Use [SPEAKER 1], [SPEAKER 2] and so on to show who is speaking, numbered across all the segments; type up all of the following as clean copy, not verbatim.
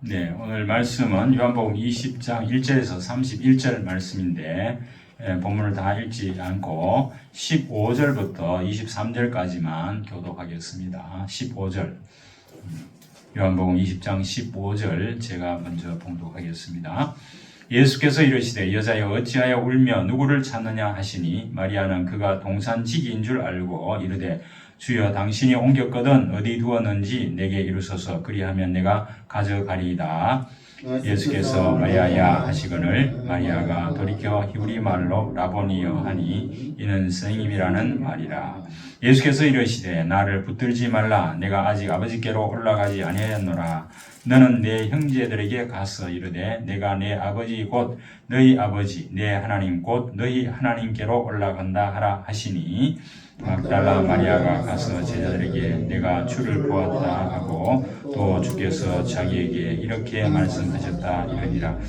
[SPEAKER 1] 네, 오늘 말씀은 요한복음 20장 1절에서 31절 말씀인데 본문을 다 읽지 않고 15절부터 23절까지만 교독하겠습니다. 15절 요한복음 20장 15절 제가 먼저 봉독하겠습니다. 예수께서 이르시되 여자여 어찌하여 울며 누구를 찾느냐 하시니 마리아는 그가 동산지기인 줄 알고 이르되 주여 당신이 옮겼거든 어디 두었는지 내게 이루소서 그리하면 내가 가져가리이다. 예수께서 마리아야 하시거늘 마리아가 돌이켜 히브리 말로 라보니여 하니 이는 선생님이라는 말이라. 예수께서 이르시되 나를 붙들지 말라 내가 아직 아버지께로 올라가지 아니하였노라. 너는 내 형제들에게 가서 이르되 내가 내 아버지 곧 너희 아버지 내 하나님 곧 너희 하나님께로 올라간다 하라 하시니 막달라 마리아가 가서 제자들에게 내가 주를 보았다 하고 또 주께서 자기에게 이렇게 말씀하셨다 이러니라.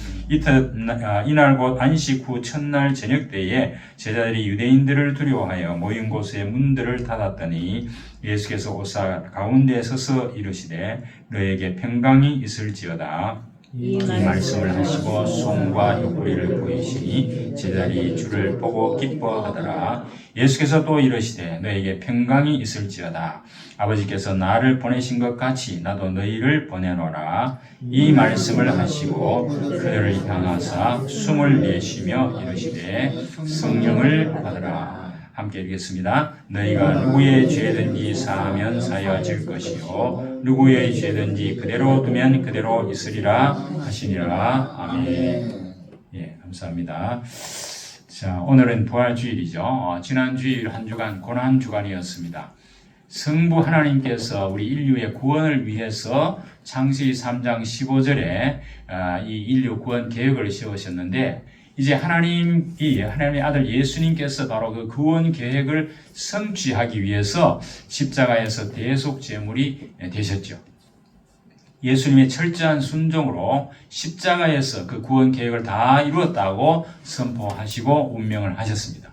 [SPEAKER 1] 이날 곧 안식 후 첫날 저녁 때에 제자들이 유대인들을 두려워하여 모인 곳의 문들을 닫았더니 예수께서 오사 가운데 서서 이르시되 너에게 평강이 있을지어다. 이 말씀을 하시고 손과 옆구리를 보이시니 제자들이 주를 보고 기뻐하더라. 예수께서 또 이르시되 너에게 평강이 있을지어다. 아버지께서 나를 보내신 것 같이 나도 너희를 보내노라. 이 말씀을 하시고 그들을 향하사 숨을 내쉬며 이르시되 성령을 받으라. 함께 읽겠습니다. 너희가 누구의 죄든지 사하면 사여질 것이요 누구의 죄든지 그대로 두면 그대로 있으리라 하시니라. 아멘. 예, 감사합니다. 자, 오늘은 부활주일이죠. 지난 주일 한 주간 고난 주간이었습니다. 성부 하나님께서 우리 인류의 구원을 위해서 창세기 3장 15절에 이 인류 구원 계획을 세우셨는데 이제 하나님의 아들 예수님께서 바로 그 구원 계획을 성취하기 위해서 십자가에서 대속 제물이 되셨죠. 예수님의 철저한 순종으로 십자가에서 그 구원 계획을 다 이루었다고 선포하시고 운명을 하셨습니다.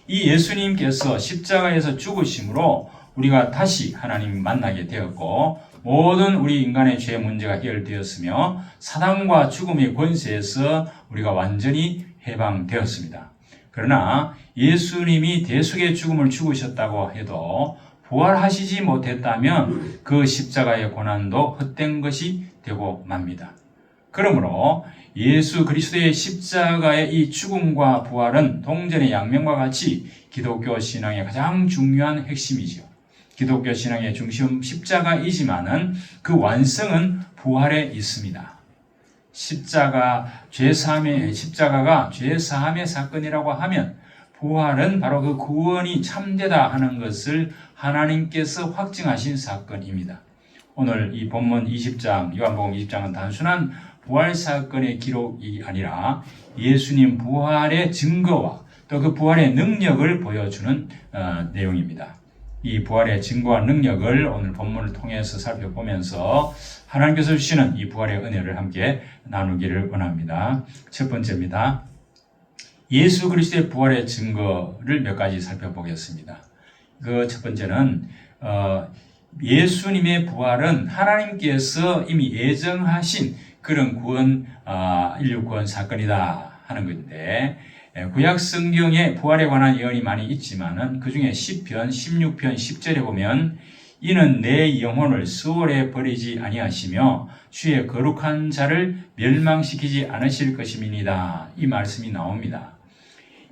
[SPEAKER 1] 이 예수님께서 십자가에서 죽으심으로 우리가 다시 하나님 만나게 되었고 모든 우리 인간의 죄 문제가 해결되었으며 사단과 죽음의 권세에서 우리가 완전히 해방되었습니다. 그러나 예수님이 대속의 죽음을 죽으셨다고 해도 부활하시지 못했다면 그 십자가의 고난도 헛된 것이 되고 맙니다. 그러므로 예수 그리스도의 십자가의 이 죽음과 부활은 동전의 양면과 같이 기독교 신앙의 가장 중요한 핵심이죠. 기독교 신앙의 중심 십자가이지만은 그 완성은 부활에 있습니다. 십자가가 죄사함의 사건이라고 하면 부활은 바로 그 구원이 참되다 하는 것을 하나님께서 확증하신 사건입니다. 오늘 이 본문 20장, 요한복음 20장은 단순한 부활 사건의 기록이 아니라 예수님 부활의 증거와 또 그 부활의 능력을 보여주는 내용입니다. 이 부활의 증거와 능력을 오늘 본문을 통해서 살펴보면서 하나님께서 주시는 이 부활의 은혜를 함께 나누기를 원합니다. 첫 번째입니다. 예수 그리스도의 부활의 증거를 몇 가지 살펴보겠습니다. 그 첫 번째는 예수님의 부활은 하나님께서 이미 예정하신 그런 인류 구원 사건이다 하는 건데 구약 성경에 부활에 관한 예언이 많이 있지만은 그 중에 시편 16편 10절에 보면 이는 내 영혼을 수월에 버리지 아니하시며 주의 거룩한 자를 멸망시키지 않으실 것임이니이다. 이 말씀이 나옵니다.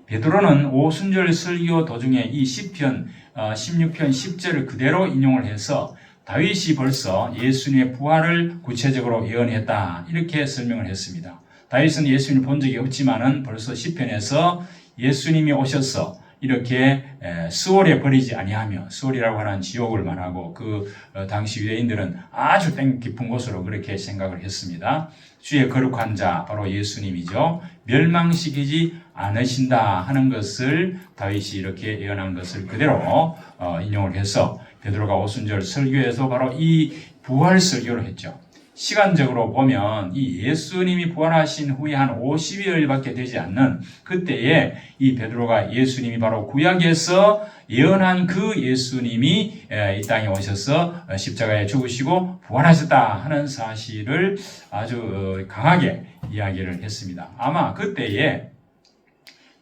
[SPEAKER 1] 베드로는 오순절 설교 도중에 이 시편 16편 10절을 그대로 인용을 해서 다윗이 벌써 예수님의 부활을 구체적으로 예언했다. 이렇게 설명을 했습니다. 다윗은 예수님을 본 적이 없지만은 벌써 시편에서 예수님이 오셔서 이렇게 스올에 버리지 아니하며 스올이라고 하는 지옥을 말하고 그 당시 유대인들은 아주 땡 깊은 곳으로 그렇게 생각을 했습니다. 주의 거룩한 자 바로 예수님이죠. 멸망시키지 않으신다 하는 것을 다윗이 이렇게 예언한 것을 그대로 인용을 해서 베드로가 오순절 설교에서 바로 이 부활 설교를 했죠. 시간적으로 보면 이 예수님이 부활하신 후에 한 50여일밖에 되지 않는 그때에 이 베드로가 예수님이 바로 구약에서 예언한 그 예수님이 이 땅에 오셔서 십자가에 죽으시고 부활하셨다 하는 사실을 아주 강하게 이야기를 했습니다. 아마 그때에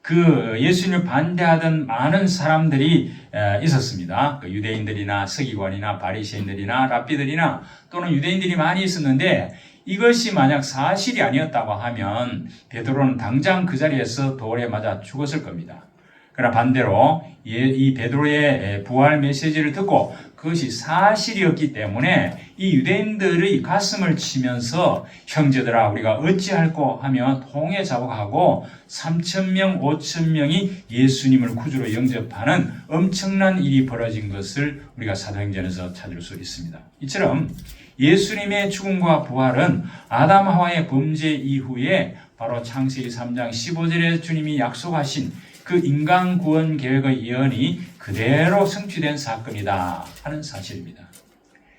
[SPEAKER 1] 그 예수님을 반대하던 많은 사람들이 있었습니다. 그 유대인들이나 서기관이나 바리새인들이나 랍비들이나 또는 유대인들이 많이 있었는데 이것이 만약 사실이 아니었다고 하면 베드로는 당장 그 자리에서 돌에 맞아 죽었을 겁니다. 그러나 반대로 이 베드로의 부활 메시지를 듣고 그것이 사실이었기 때문에 이 유대인들의 가슴을 치면서 형제들아 우리가 어찌할꼬 하며 통에 자복하고 3,000명, 5,000명이 예수님을 구주로 영접하는 엄청난 일이 벌어진 것을 우리가 사도행전에서 찾을 수 있습니다. 이처럼 예수님의 죽음과 부활은 아담 하와의 범죄 이후에 바로 창세기 3장 15절에 주님이 약속하신 그 인간 구원 계획의 예언이 그대로 성취된 사건이다 하는 사실입니다.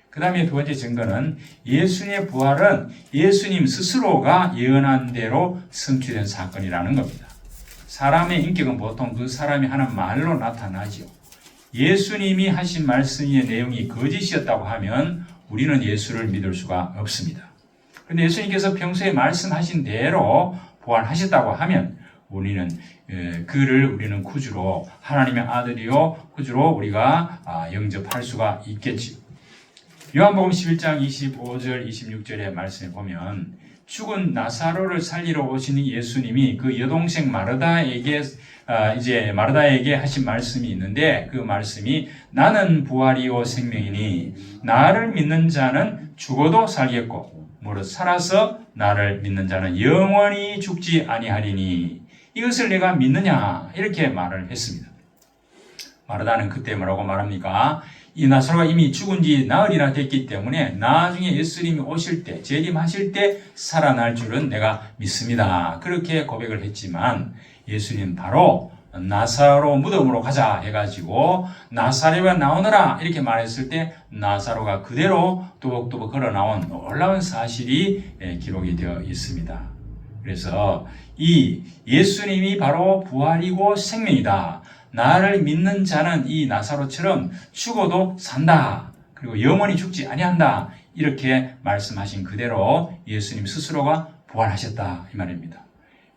[SPEAKER 1] 그 다음에 두 번째 증거는 예수님의 부활은 예수님 스스로가 예언한 대로 성취된 사건이라는 겁니다. 사람의 인격은 보통 그 사람이 하는 말로 나타나죠. 예수님이 하신 말씀의 내용이 거짓이었다고 하면 우리는 예수를 믿을 수가 없습니다. 그런데 예수님께서 평소에 말씀하신 대로 부활하셨다고 하면 우리는 우리는 구주로 하나님의 아들이요 구주로 우리가 영접할 수가 있겠지요. 요한복음 11장 25절 26절의 말씀에 보면 죽은 나사로를 살리러 오시는 예수님이 그 여동생 마르다에게 하신 말씀이 있는데 그 말씀이 나는 부활이요 생명이니 나를 믿는 자는 죽어도 살겠고 무릇 살아서 나를 믿는 자는 영원히 죽지 아니하리니 이것을 내가 믿느냐 이렇게 말을 했습니다. 마르다는 그때 뭐라고 말합니까? 이 나사로가 이미 죽은 지 나흘이나 됐기 때문에 나중에 예수님이 오실 때 재림하실 때 살아날 줄은 내가 믿습니다. 그렇게 고백을 했지만 예수님 바로 나사로 무덤으로 가자 해가지고 나사로가 나오너라 이렇게 말했을 때 나사로가 그대로 뚜벅뚜벅 걸어 나온 놀라운 사실이 기록이 되어 있습니다. 그래서 이 예수님이 바로 부활이고 생명이다. 나를 믿는 자는 이 나사로처럼 죽어도 산다. 그리고 영원히 죽지 아니한다. 이렇게 말씀하신 그대로 예수님 스스로가 부활하셨다 이 말입니다.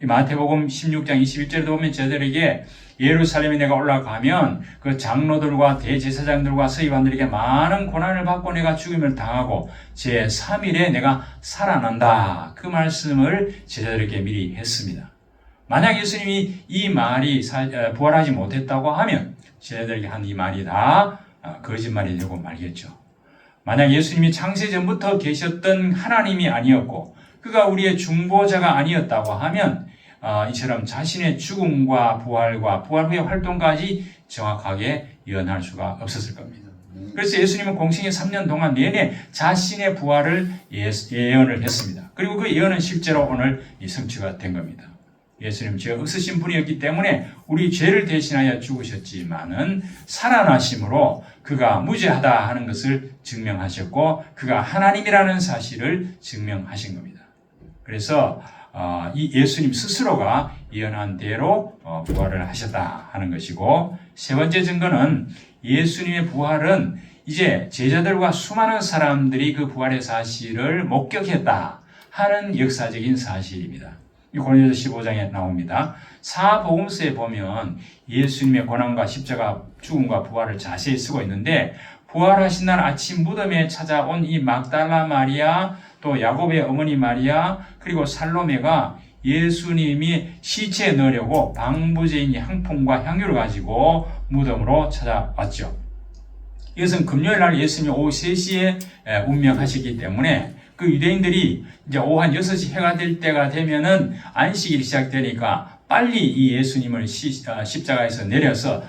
[SPEAKER 1] 마태복음 16장 21절에도 보면 저들에게 예루살렘에 내가 올라가면 그 장로들과 대제사장들과 서기관들에게 많은 고난을 받고 내가 죽임을 당하고 제3일에 내가 살아난다. 그 말씀을 제자들에게 미리 했습니다. 만약 예수님이 이 말이 부활하지 못했다고 하면 제자들에게 한 이 말이 다 거짓말이 되고 말겠죠. 만약 예수님이 창세전부터 계셨던 하나님이 아니었고 그가 우리의 중보자가 아니었다고 하면 이처럼 자신의 죽음과 부활 후의 활동까지 정확하게 예언할 수가 없었을 겁니다. 그래서 예수님은 공생의 3년 동안 내내 자신의 부활을 예언을 했습니다. 그리고 그 예언은 실제로 오늘 성취가 된 겁니다. 예수님 죄 없으신 분이었기 때문에 우리 죄를 대신하여 죽으셨지만은 살아나심으로 그가 무죄하다 하는 것을 증명하셨고 그가 하나님이라는 사실을 증명하신 겁니다. 그래서 이 예수님 스스로가 예언한 대로 부활을 하셨다 하는 것이고 세 번째 증거는 예수님의 부활은 이제 제자들과 수많은 사람들이 그 부활의 사실을 목격했다 하는 역사적인 사실입니다. 고린도서 15장에 나옵니다. 사복음서에 보면 예수님의 고난과 십자가 죽음과 부활을 자세히 쓰고 있는데 부활하신 날 아침 무덤에 찾아온 이 막달라 마리아 또 야곱의 어머니 마리아 그리고 살로메가 예수님이 시체에 넣으려고 방부제인 향품과 향유를 가지고 무덤으로 찾아왔죠. 이것은 금요일 날 예수님이 오후 3시에 운명하셨기 때문에 그 유대인들이 이제 오후 한 6시 해가 될 때가 되면은 안식일이 시작되니까 빨리 이 예수님을 십자가에서 내려서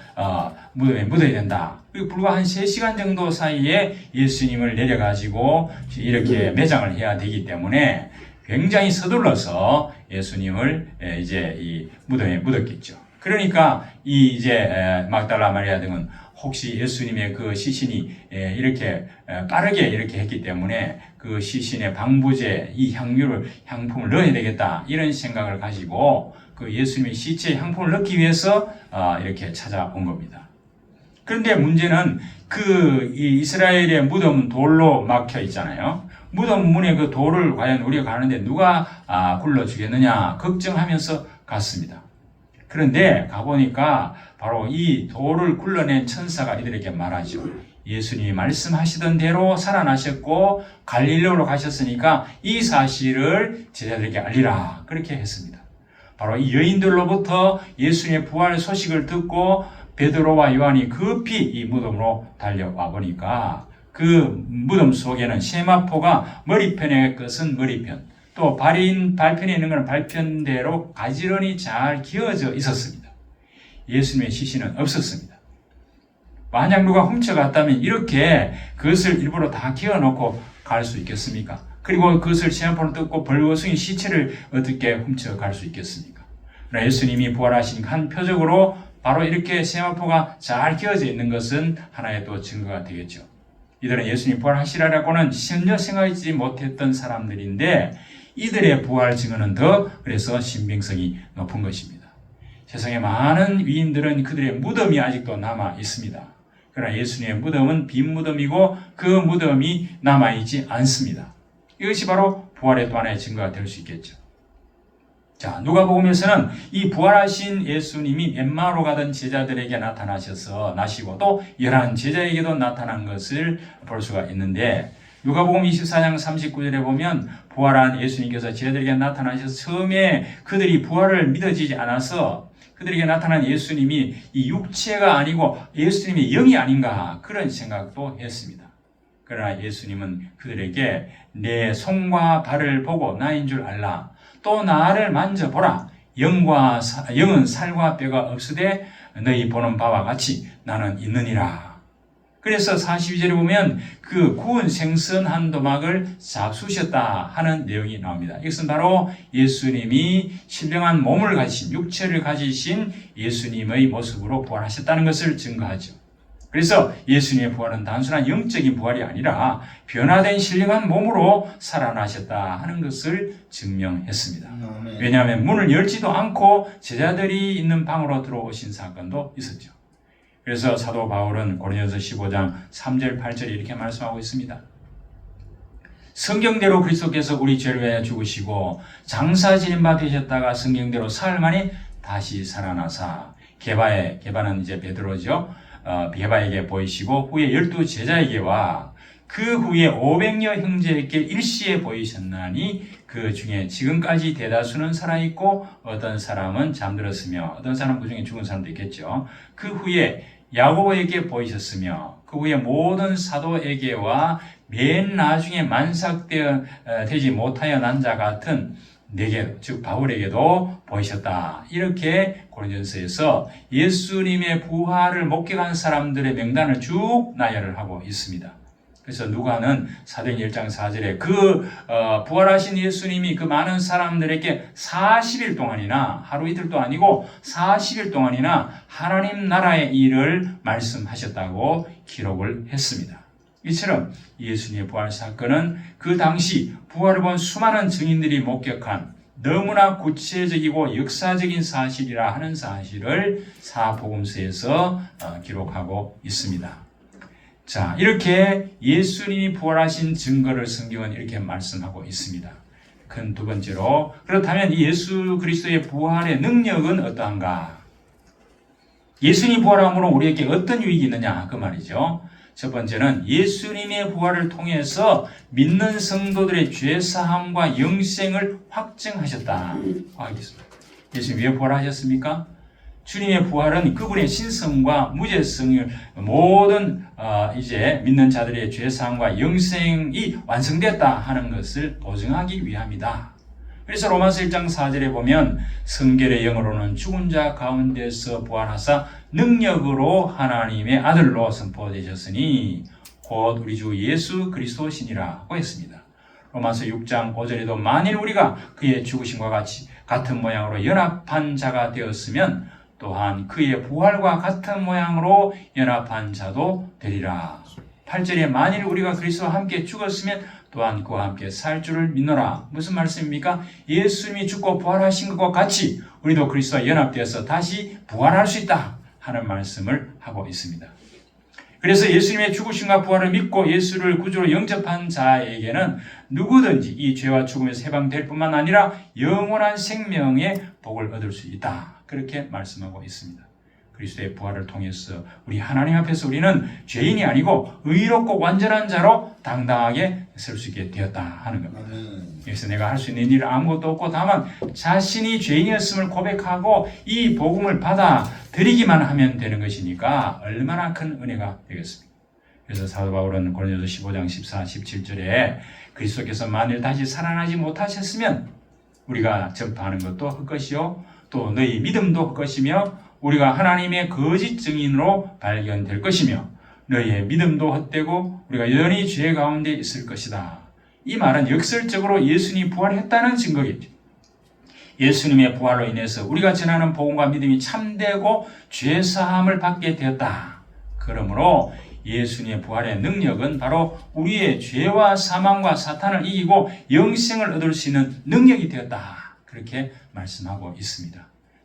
[SPEAKER 1] 무덤에 묻어야 된다. 그리고 불과 한 3시간 정도 사이에 예수님을 내려가지고 이렇게 매장을 해야 되기 때문에 굉장히 서둘러서 예수님을 이제 이 무덤에 묻었겠죠. 그러니까 이 이제 막달라 마리아 등은 혹시 예수님의 그 시신이 이렇게 빠르게 이렇게 했기 때문에 그 시신의 방부제 이 향품을 넣어야 되겠다 이런 생각을 가지고 그 예수님의 시체의 향품을 넣기 위해서 이렇게 찾아온 겁니다. 그런데 문제는 이 이스라엘의 무덤은 돌로 막혀 있잖아요. 무덤 문에 그 돌을 과연 우리가 가는데 누가 굴러주겠느냐 걱정하면서 갔습니다. 그런데 가보니까 바로 이 돌을 굴러낸 천사가 이들에게 말하죠. 예수님이 말씀하시던 대로 살아나셨고 갈릴리로 가셨으니까 이 사실을 제자들에게 알리라. 그렇게 했습니다. 바로 이 여인들로부터 예수님의 부활 소식을 듣고 베드로와 요한이 급히 이 무덤으로 달려와 보니까 그 무덤 속에는 세마포가 머리편의 것은 머리편, 또 발편에 있는 것은 발편대로 가지런히 잘 기어져 있었습니다. 예수님의 시신은 없었습니다. 만약 누가 훔쳐갔다면 이렇게 그것을 일부러 다 기어놓고 갈 수 있겠습니까? 그리고 그것을 세마포로 뜯고 벌거숭이 시체를 어떻게 훔쳐갈 수 있겠습니까? 그러나 예수님이 부활하신 한 표적으로 바로 이렇게 세마포가 잘 기어져 있는 것은 하나의 또 증거가 되겠죠. 이들은 예수님 부활하시라고는 전혀 생각하지 못했던 사람들인데 이들의 부활 증언은 더 그래서 신빙성이 높은 것입니다. 세상에 많은 위인들은 그들의 무덤이 아직도 남아 있습니다. 그러나 예수님의 무덤은 빈 무덤이고 그 무덤이 남아있지 않습니다. 이것이 바로 부활의 또 하나의 증거가 될 수 있겠죠. 자, 누가복음에서는 이 부활하신 예수님이 엠마오로 가던 제자들에게 나시고 또 11 제자에게도 나타난 것을 볼 수가 있는데 누가복음 24장 39절에 보면 부활한 예수님께서 제자들에게 나타나셔서 처음에 그들이 부활을 믿어지지 않아서 그들에게 나타난 예수님이 이 육체가 아니고 예수님의 영이 아닌가 그런 생각도 했습니다. 그러나 예수님은 그들에게 내 손과 발을 보고 나인 줄 알라. 또 나를 만져보라. 영은 살과 뼈가 없으되 너희 보는 바와 같이 나는 있느니라. 그래서 42절에 보면 그 구운 생선 한 도막을 잡수셨다 하는 내용이 나옵니다. 이것은 바로 예수님이 신령한 몸을 가지신 육체를 가지신 예수님의 모습으로 부활하셨다는 것을 증거하죠. 그래서 예수님의 부활은 단순한 영적인 부활이 아니라 변화된 신령한 몸으로 살아나셨다 하는 것을 증명했습니다. 왜냐하면 문을 열지도 않고 제자들이 있는 방으로 들어오신 사건도 있었죠. 그래서 사도 바울은 고린도서 15장 3절 8절에 이렇게 말씀하고 있습니다. 성경대로 그리스도께서 우리 죄를 위하여 죽으시고 장사 지낸 바 되셨다가 성경대로 사흘 만에 다시 살아나사 게바는 이제 베드로죠. 게바에게 보이시고 후에 12 제자에게와 그 후에 500여 형제에게 일시에 보이셨나니 그 중에 지금까지 대다수는 살아있고 어떤 사람은 잠들었으며 어떤 사람은 그 중에 죽은 사람도 있겠죠. 그 후에 야고보에게 보이셨으며 그 후에 모든 사도에게와 맨 나중에 만삭되지 못하여 난 자 같은 내게 즉 바울에게도 보이셨다. 이렇게 고린도서에서 예수님의 부활을 목격한 사람들의 명단을 쭉 나열을 하고 있습니다. 그래서 누가는 사도행전 1장 4절에 부활하신 예수님이 그 많은 사람들에게 40일 동안이나 하루 이틀도 아니고 40일 동안이나 하나님 나라의 일을 말씀하셨다고 기록을 했습니다. 이처럼 예수님의 부활 사건은 그 당시 부활을 본 수많은 증인들이 목격한 너무나 구체적이고 역사적인 사실이라 하는 사실을 사복음서에서 기록하고 있습니다. 자, 이렇게 예수님이 부활하신 증거를 성경은 이렇게 말씀하고 있습니다. 큰 두 번째로 그렇다면 이 예수 그리스도의 부활의 능력은 어떠한가? 예수님이 부활함으로 우리에게 어떤 유익이 있느냐 그 말이죠. 첫 번째는 예수님의 부활을 통해서 믿는 성도들의 죄사함과 영생을 확증하셨다. 예수님 왜 부활하셨습니까? 주님의 부활은 그분의 신성과 무죄성을 모든 이제 믿는 자들의 죄사함과 영생이 완성됐다 하는 것을 보증하기 위함이다. 그래서 로마서 1장 4절에 보면 성결의 영으로는 죽은 자 가운데서 부활하사 능력으로 하나님의 아들로 선포되셨으니 곧 우리 주 예수 그리스도시니라고 했습니다. 로마서 6장 5절에도 만일 우리가 그의 죽으심과 같은 모양으로 연합한 자가 되었으면 또한 그의 부활과 같은 모양으로 연합한 자도 되리라. 8절에 만일 우리가 그리스도와 함께 죽었으면 또한 그와 함께 살 줄을 믿노라. 무슨 말씀입니까? 예수님이 죽고 부활하신 것과 같이 우리도 그리스도와 연합되어서 다시 부활할 수 있다 하는 말씀을 하고 있습니다. 그래서 예수님의 죽으심과 부활을 믿고 예수를 구주로 영접한 자에게는 누구든지 이 죄와 죽음에서 해방될 뿐만 아니라 영원한 생명의 복을 얻을 수 있다. 그렇게 말씀하고 있습니다. 그리스도의 부활을 통해서 우리 하나님 앞에서 우리는 죄인이 아니고 의롭고 완전한 자로 당당하게 설 수 있게 되었다 하는 겁니다. 그래서 내가 할 수 있는 일은 아무것도 없고 다만 자신이 죄인이었음을 고백하고 이 복음을 받아들이기만 하면 되는 것이니까 얼마나 큰 은혜가 되겠습니까? 그래서 사도 바울은 고린도서 15장 14, 17절에 그리스도께서 만일 다시 살아나지 못하셨으면 우리가 전파하는 것도 헛것이요 또 너희 믿음도 헛것이며 우리가 하나님의 거짓 증인으로 발견될 것이며 너희의 믿음도 헛되고 우리가 여전히 죄 가운데 있을 것이다. 이 말은 역설적으로 예수님이 부활했다는 증거겠죠. 예수님의 부활로 인해서 우리가 전하는 복음과 믿음이 참되고 죄 사함을 받게 되었다. 그러므로 예수님의 부활의 능력은 바로 우리의 죄와 사망과 사탄을 이기고 영생을 얻을 수 있는 능력이 되었다. 그렇게 말씀하고 있습니다.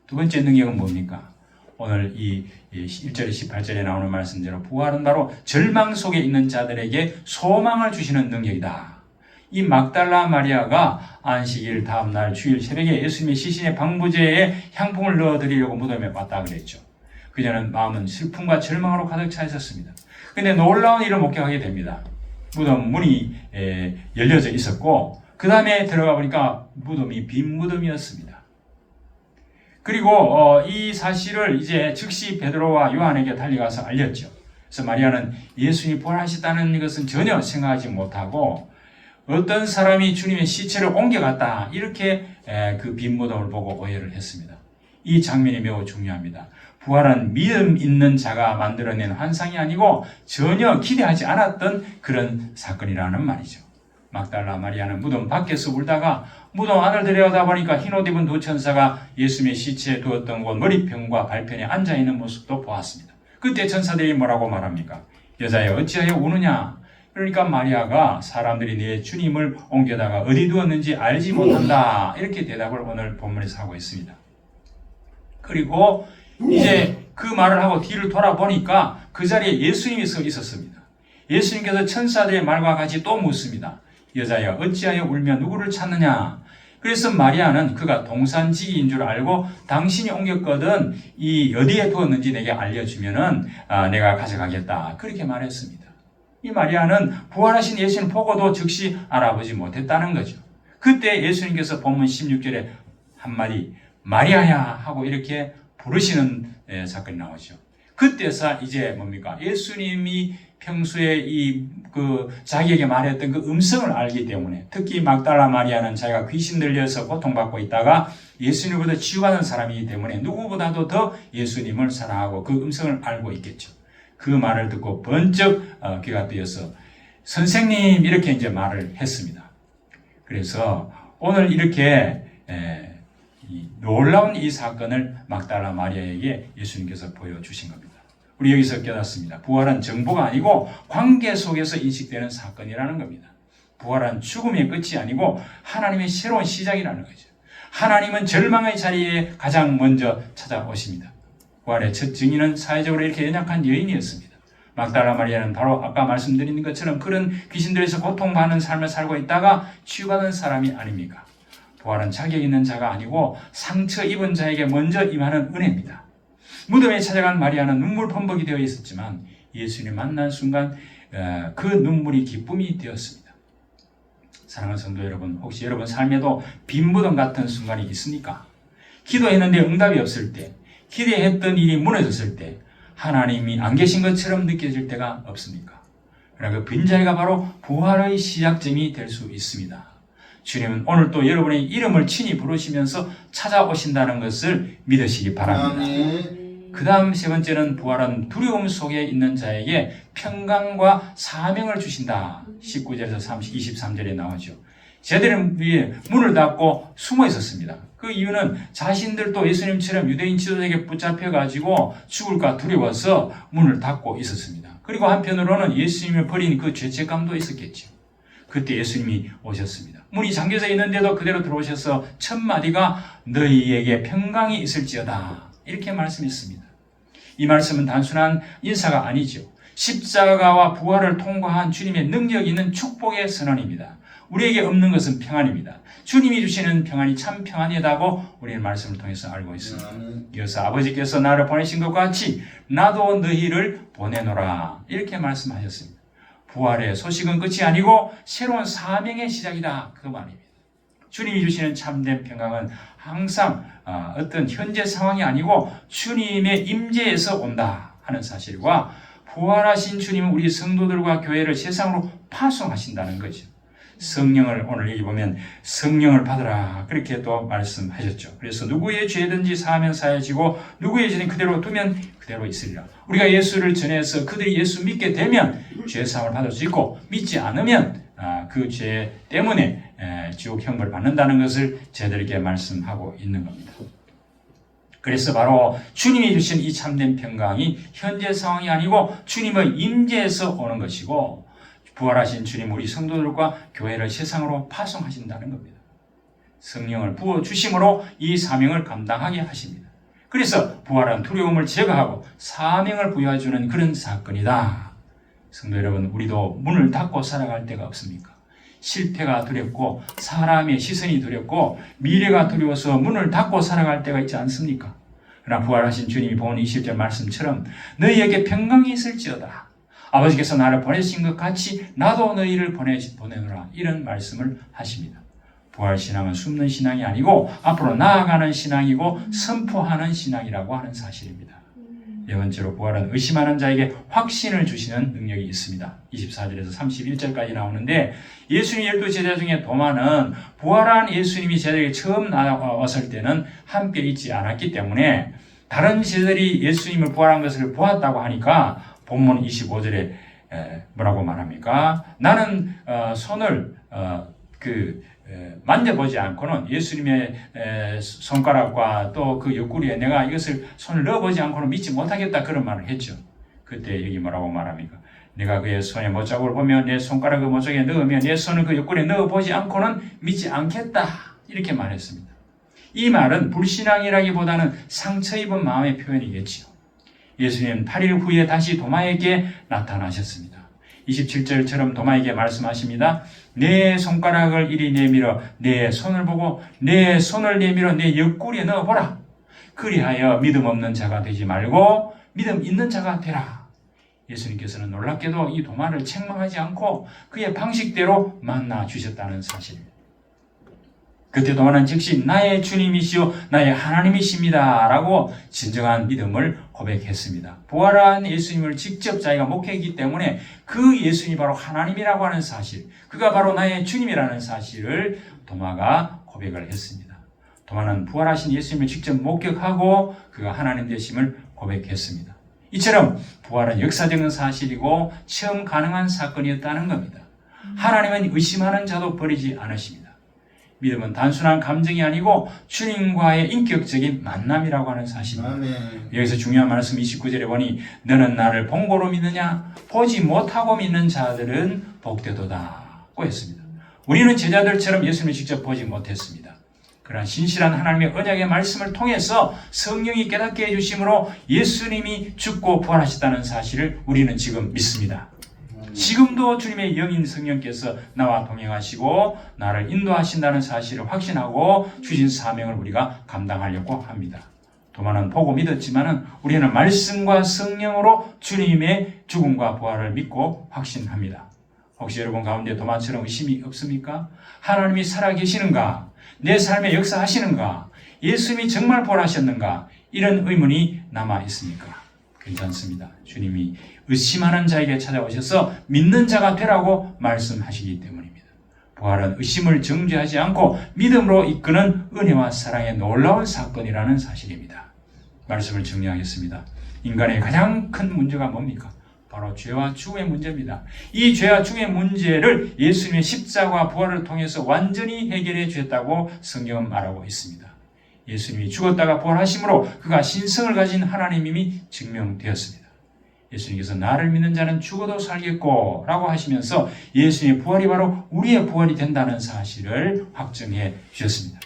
[SPEAKER 1] 두 번째 능력은 뭡니까? 오늘 이 1절에 18절에 나오는 말씀대로 부활은 바로 절망 속에 있는 자들에게 소망을 주시는 능력이다. 이 막달라 마리아가 안식일 다음날 주일 새벽에 예수님의 시신의 방부제에 향품을 넣어드리려고 무덤에 왔다 그랬죠. 그녀는 마음은 슬픔과 절망으로 가득 차 있었습니다. 그런데 놀라운 일을 목격하게 됩니다. 무덤 문이 열려져 있었고 그 다음에 들어가 보니까 무덤이 빈 무덤이었습니다. 그리고 이 사실을 이제 즉시 베드로와 요한에게 달려가서 알렸죠. 그래서 마리아는 예수님이 부활하셨다는 것은 전혀 생각하지 못하고 어떤 사람이 주님의 시체를 옮겨갔다 이렇게 그 빈 무덤을 보고 오해를 했습니다. 이 장면이 매우 중요합니다. 부활은 믿음 있는 자가 만들어낸 환상이 아니고 전혀 기대하지 않았던 그런 사건이라는 말이죠. 막달라 마리아는 무덤 밖에서 울다가 무덤 안을 들여다 보니까 흰옷 입은 두 천사가 예수님의 시체에 두었던 곳 머리편과 발편에 앉아있는 모습도 보았습니다. 그때 천사들이 뭐라고 말합니까? 여자여 어찌하여 우느냐? 그러니까 마리아가 사람들이 내 주님을 옮겨다가 어디 두었는지 알지 못한다 이렇게 대답을 오늘 본문에서 하고 있습니다. 그리고 이제 그 말을 하고 뒤를 돌아보니까 그 자리에 예수님이 서 있었습니다. 예수님께서 천사들의 말과 같이 또 묻습니다. 여자여 어찌하여 울며 누구를 찾느냐? 그래서 마리아는 그가 동산지기인 줄 알고 당신이 옮겼거든 이 어디에 두었는지 내게 알려주면은 내가 가져가겠다 그렇게 말했습니다. 이 마리아는 부활하신 예수님 보고도 즉시 알아보지 못했다는 거죠. 그때 예수님께서 본문 16절에 한마디 마리아야 하고 이렇게 부르시는 사건이 나오죠. 그때서 이제 뭡니까? 예수님이 평소에 자기에게 말했던 그 음성을 알기 때문에 특히 막달라 마리아는 자기가 귀신 들려서 고통받고 있다가 예수님보다 치유받은 사람이기 때문에 누구보다도 더 예수님을 사랑하고 그 음성을 알고 있겠죠. 그 말을 듣고 번쩍 귀가 뜨여서 선생님 이렇게 이제 말을 했습니다. 그래서 오늘 이렇게 놀라운 이 사건을 막달라 마리아에게 예수님께서 보여주신 겁니다. 우리 여기서 깨닫습니다. 부활은 정보가 아니고 관계 속에서 인식되는 사건이라는 겁니다. 부활은 죽음의 끝이 아니고 하나님의 새로운 시작이라는 거죠. 하나님은 절망의 자리에 가장 먼저 찾아오십니다. 부활의 첫 증인은 사회적으로 이렇게 연약한 여인이었습니다. 막달라 마리아는 바로 아까 말씀드린 것처럼 그런 귀신들에서 고통받는 삶을 살고 있다가 치유받은 사람이 아닙니까? 부활은 자격 있는 자가 아니고 상처 입은 자에게 먼저 임하는 은혜입니다. 무덤에 찾아간 마리아는 눈물 범벅이 되어 있었지만 예수님 만난 순간 그 눈물이 기쁨이 되었습니다. 사랑하는 성도 여러분, 혹시 여러분 삶에도 빈 무덤 같은 순간이 있습니까? 기도했는데 응답이 없을 때, 기대했던 일이 무너졌을 때 하나님이 안 계신 것처럼 느껴질 때가 없습니까? 그러나 그 빈자리가 바로 부활의 시작점이 될 수 있습니다. 주님은 오늘 또 여러분의 이름을 친히 부르시면서 찾아오신다는 것을 믿으시기 바랍니다. 그 다음 세 번째는 부활은 두려움 속에 있는 자에게 평강과 사명을 주신다. 19절에서 23절에 나오죠. 제자들은 위에 문을 닫고 숨어 있었습니다. 그 이유는 자신들도 예수님처럼 유대인 지도자에게 붙잡혀가지고 죽을까 두려워서 문을 닫고 있었습니다. 그리고 한편으로는 예수님을 버린 그 죄책감도 있었겠죠. 그때 예수님이 오셨습니다. 문이 잠겨져 있는데도 그대로 들어오셔서 첫 마디가 너희에게 평강이 있을지어다 이렇게 말씀했습니다. 이 말씀은 단순한 인사가 아니죠. 십자가와 부활을 통과한 주님의 능력 있는 축복의 선언입니다. 우리에게 없는 것은 평안입니다. 주님이 주시는 평안이 참 평안이다고 우리는 말씀을 통해서 알고 있습니다. 이어서 아버지께서 나를 보내신 것과 같이 나도 너희를 보내노라 이렇게 말씀하셨습니다. 부활의 소식은 끝이 아니고 새로운 사명의 시작이다 그 말입니다. 주님이 주시는 참된 평강은 항상 어떤 현재 상황이 아니고 주님의 임재에서 온다 하는 사실과 부활하신 주님은 우리 성도들과 교회를 세상으로 파송하신다는 거죠. 성령을 오늘 여기 보면 성령을 받으라 그렇게 또 말씀하셨죠. 그래서 누구의 죄든지 사하면 사해지고 누구의 죄는 그대로 두면 그대로 있으리라. 우리가 예수를 전해서 그들이 예수 믿게 되면 죄 사함을 받을 수 있고 믿지 않으면 그 죄 때문에 지옥 형벌을 받는다는 것을 저희들에게 말씀하고 있는 겁니다. 그래서 바로 주님이 주신 이 참된 평강이 현재 상황이 아니고 주님의 임재에서 오는 것이고 부활하신 주님 우리 성도들과 교회를 세상으로 파송하신다는 겁니다. 성령을 부어주심으로 이 사명을 감당하게 하십니다. 그래서 부활한 두려움을 제거하고 사명을 부여해주는 그런 사건이다. 성도 여러분, 우리도 문을 닫고 살아갈 때가 없습니까? 실패가 두렵고 사람의 시선이 두렵고 미래가 두려워서 문을 닫고 살아갈 때가 있지 않습니까? 그러나 부활하신 주님이 본 20절 말씀처럼 너희에게 평강이 있을지어다. 아버지께서 나를 보내신 것 같이 나도 너희를 보내노라 이런 말씀을 하십니다. 부활신앙은 숨는 신앙이 아니고 앞으로 나아가는 신앙이고 선포하는 신앙이라고 하는 사실입니다. 네 번째로 부활은 의심하는 자에게 확신을 주시는 능력이 있습니다. 24절에서 31절까지 나오는데 예수님 12제자 중에 도마는 부활한 예수님이 제자에게 처음 나왔을 때는 함께 있지 않았기 때문에 다른 제자들이 예수님을 부활한 것을 보았다고 하니까 본문 25절에 뭐라고 말합니까? 나는 손을 만져보지 않고는 예수님의 손가락과 또 그 옆구리에 내가 이것을 손을 넣어보지 않고는 믿지 못하겠다 그런 말을 했죠. 그때 여기 뭐라고 말합니까? 내가 그의 손의 못자국을 보며 내 손가락을 못자국에 넣으며 내 손을 그 옆구리에 넣어보지 않고는 믿지 않겠다 이렇게 말했습니다. 이 말은 불신앙이라기보다는 상처 입은 마음의 표현이겠지요. 예수님은 8일 후에 다시 도마에게 나타나셨습니다. 27절처럼 도마에게 말씀하십니다. 내 손가락을 이리 내밀어 내 손을 보고 내 손을 내밀어 내 옆구리에 넣어보라. 그리하여 믿음 없는 자가 되지 말고 믿음 있는 자가 되라. 예수님께서는 놀랍게도 이 도마를 책망하지 않고 그의 방식대로 만나 주셨다는 사실입니다. 그때 도마는 즉시 나의 주님이시오 나의 하나님이십니다 라고 진정한 믿음을 고백했습니다. 부활한 예수님을 직접 자기가 목회했기 때문에 그 예수님이 바로 하나님이라고 하는 사실, 그가 바로 나의 주님이라는 사실을 도마가 고백을 했습니다. 도마는 부활하신 예수님을 직접 목격하고 그가 하나님 되심을 고백했습니다. 이처럼 부활은 역사적인 사실이고 처음 가능한 사건이었다는 겁니다. 하나님은 의심하는 자도 버리지 않으십니다. 믿음은 단순한 감정이 아니고 주님과의 인격적인 만남이라고 하는 사실입니다. 아멘. 여기서 중요한 말씀 29절에 보니 너는 나를 본고로 믿느냐 보지 못하고 믿는 자들은 복되도다고 했습니다. 우리는 제자들처럼 예수님을 직접 보지 못했습니다. 그러나 신실한 하나님의 언약의 말씀을 통해서 성령이 깨닫게 해주심으로 예수님이 죽고 부활하셨다는 사실을 우리는 지금 믿습니다. 지금도 주님의 영인 성령께서 나와 동행하시고 나를 인도하신다는 사실을 확신하고 주신 사명을 우리가 감당하려고 합니다. 도마는 보고 믿었지만 우리는 말씀과 성령으로 주님의 죽음과 부활을 믿고 확신합니다. 혹시 여러분 가운데 도마처럼 의심이 없습니까? 하나님이 살아계시는가? 내 삶에 역사하시는가? 예수님이 정말 부활하셨는가? 이런 의문이 남아 있습니까? 괜찮습니다. 주님이 의심하는 자에게 찾아오셔서 믿는 자가 되라고 말씀하시기 때문입니다. 부활은 의심을 정죄하지 않고 믿음으로 이끄는 은혜와 사랑의 놀라운 사건이라는 사실입니다. 말씀을 정리하겠습니다. 인간의 가장 큰 문제가 뭡니까? 바로 죄와 죽음의 문제입니다. 이 죄와 죽음의 문제를 예수님의 십자가와 부활을 통해서 완전히 해결해 주셨다고 성경은 말하고 있습니다. 예수님이 죽었다가 부활하심으로 그가 신성을 가진 하나님임이 증명되었습니다. 예수님께서 나를 믿는 자는 죽어도 살겠고 라고 하시면서 예수님의 부활이 바로 우리의 부활이 된다는 사실을 확증해 주셨습니다.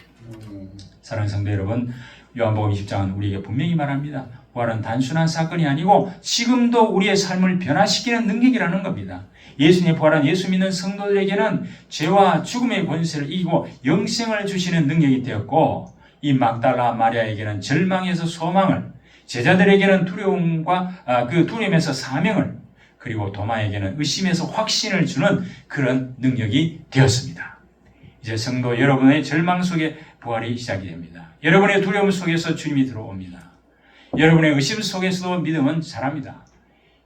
[SPEAKER 1] 사랑하는 성도 여러분, 요한복음 20장은 우리에게 분명히 말합니다. 부활은 단순한 사건이 아니고 지금도 우리의 삶을 변화시키는 능력이라는 겁니다. 예수님의 부활은 예수 믿는 성도들에게는 죄와 죽음의 권세를 이기고 영생을 주시는 능력이 되었고, 이 막달라 마리아에게는 절망에서 소망을, 제자들에게는 두려움과 그 두려움에서 사명을, 그리고 도마에게는 의심에서 확신을 주는 그런 능력이 되었습니다. 이제 성도 여러분의 절망 속에 부활이 시작이 됩니다. 여러분의 두려움 속에서 주님이 들어옵니다. 여러분의 의심 속에서도 믿음은 자랍니다.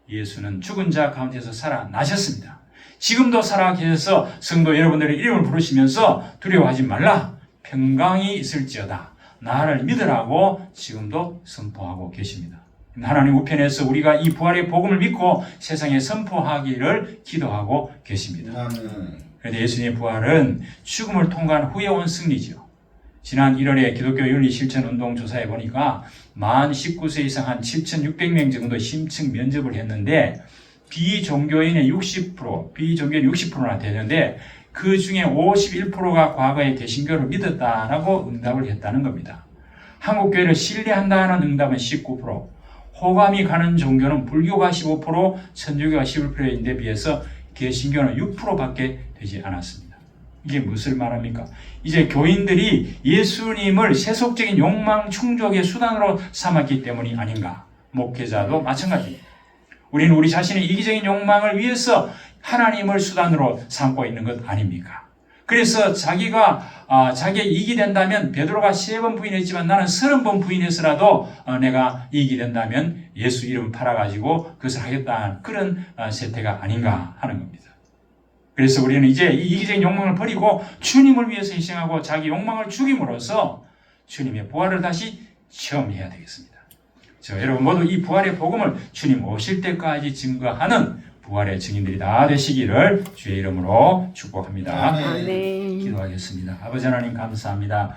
[SPEAKER 1] 예수는 죽은 자 가운데서 살아나셨습니다. 지금도 살아계셔서 성도 여러분들의 이름을 부르시면서 두려워하지 말라, 평강이 있을지어다, 나를 믿으라고 지금도 선포하고 계십니다. 하나님 우편에서 우리가 이 부활의 복음을 믿고 세상에 선포하기를 기도하고 계십니다. 그런데 예수님의 부활은 죽음을 통과한 후에 온 승리죠. 지난 1월에 기독교 윤리실천운동 조사해 보니까 만 19세 이상 한 7,600명 정도 심층 면접을 했는데 비종교인의 60%, 비종교인 60%나 되는데 그 중에 51%가 과거에 개신교를 믿었다라고 응답을 했다는 겁니다. 한국교회를 신뢰한다는 응답은 19%, 호감이 가는 종교는 불교가 15%, 천주교가 11%인데 비해서 개신교는 6%밖에 되지 않았습니다. 이게 무엇을 말합니까? 이제 교인들이 예수님을 세속적인 욕망 충족의 수단으로 삼았기 때문이 아닌가? 목회자도 마찬가지입니다. 우리는 우리 자신의 이기적인 욕망을 위해서 하나님을 수단으로 삼고 있는 것 아닙니까? 그래서 자기가 자기의 이익이 된다면, 베드로가 3번 부인했지만 나는 30번 부인해서라도 내가 이익이 된다면 예수 이름 팔아가지고 그것을 하겠다는 그런 세태가 아닌가 하는 겁니다. 그래서 우리는 이제 이 이기적인 욕망을 버리고 주님을 위해서 희생하고 자기 욕망을 죽임으로써 주님의 부활을 다시 체험해야 되겠습니다. 여러분 모두 이 부활의 복음을 주님 오실 때까지 증거하는 부활의 증인들이 다 되시기를 주의 이름으로 축복합니다.
[SPEAKER 2] 아멘.
[SPEAKER 1] 기도하겠습니다. 아버지 하나님 감사합니다.